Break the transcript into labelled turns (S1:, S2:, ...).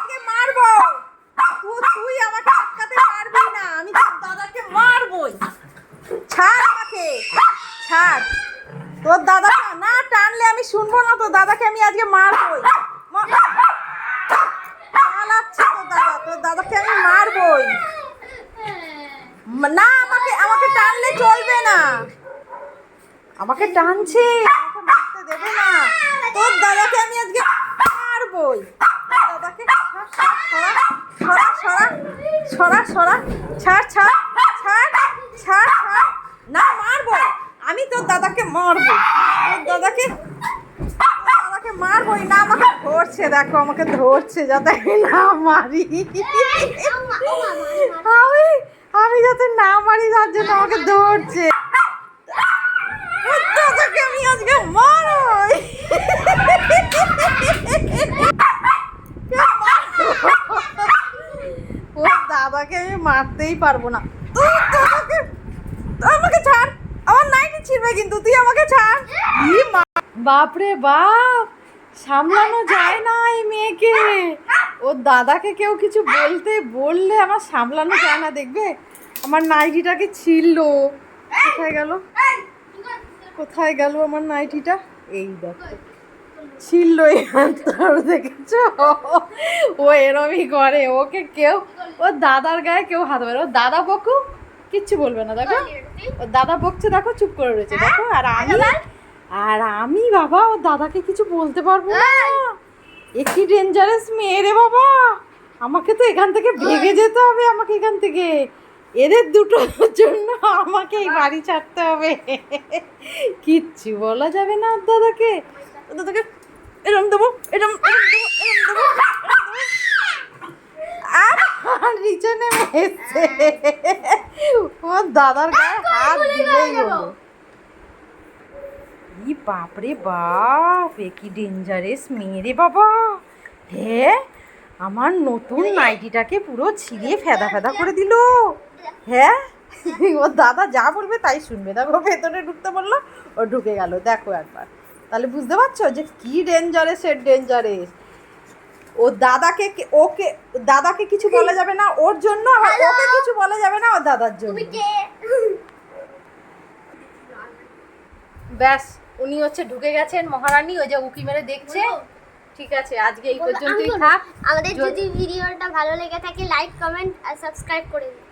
S1: আজকে মারবো। তুই আমাকে আটকাতে পারবি না, আমি তোর দাদাকে মারবই। ছাড় আমাকে, ছাড়। তোর দাদাকে না টানলে আমি শুনবো না, তোর দাদাকে আমি আজকে মারবই। পালাচ্ছে তোর দাদাকে আমি মারবই। না আমাকে টানলে চলবে না। আমাকে টানছে, আমাকে মারতে দেবে না। তোর দাদাকে আমি আজকে মারবই। তোর দাদাকে সরা। ছাড়। না মারবো, আমি তোর দাদাকে মারবো। তোর দাদাকে মারবই না। আমাকে ধরছে, দেখো আমাকে ধরছে যাতে না মারি। আমি যাতে না মারি তার জন্য আমাকে ধরছে। দাদাকে আমি আজকে মারবই। ও দাদাকে আমি মারতেই পারবো না। আমাকে ছাড়, আমার নাইটি ছিঁড়বে কিন্তু, তুই আমাকে ছাড়। বাপরে বাপ, সামলানো যায় না এই মেয়েকে। ওর দাদাকে কেউ কিছু বললে আমার সামলানো যায় না। দেখবে আমার নাইটিটাকে ছিঁড়লো। কোথায় গেল আমার নাইটিটা? এই দেখো ছিঁড়লো। দেখেছো, ও এরমই করে। ওকে কেউ, ওর দাদার গায়ে কেউ হাত মারে। ওর দাদা বকু কিচ্ছু বলবে না। দেখো ওর দাদা বকছে, দেখো চুপ করে রয়েছে। দেখো আর আমি বাবা ওর দাদাকে কিছু বলতে পারবো না। একই ডেঞ্জারাস মেয়ে রে বাবা। আমাকে তো এখান থেকে ভেগে যেতে হবে। আমাকে এখান থেকে এদের দুটোর জন্য আমাকে এই বাড়ি ছাড়তে হবে। কিচ্ছু বলা যাবে না ওর দাদাকে। এরম দেবো। আর নিচে নেমে এসছে। ওর দাদার গায়ে হাত দিলেই হলো। ই বাপরে বাপ, এ কি ডেঞ্জারাস মেয়ে রে বাবা। হ্যাঁ, আমার নতুন নাইটিটাকে পুরো ছিঁড়িয়ে ফেদা করে দিল। হ্যাঁ, ওর দাদা যা বলবে তাই শুনবে। দেখো ভেতরে ঢুকতে বললো, ও ঢুকে গেল। দেখো একবার, তাহলে বুঝতে পারছো যে কি ডেঞ্জারাস। ওর দাদাকে কিছু বলা যাবে না ওর জন্য, ওকে কিছু বলা যাবে না ওর দাদার জন্য। ব্যাস, উনি হচ্ছে ঢুকে গেছেন মহারানী। ওই যে উকি মেরে দেখছে। ঠিক আছে, আজকে এই পর্যন্তই থাক।
S2: আমাদের যদি ভিডিওটা ভালো লেগে থাকে লাইক, কমেন্ট আর সাবস্ক্রাইব করে দিন।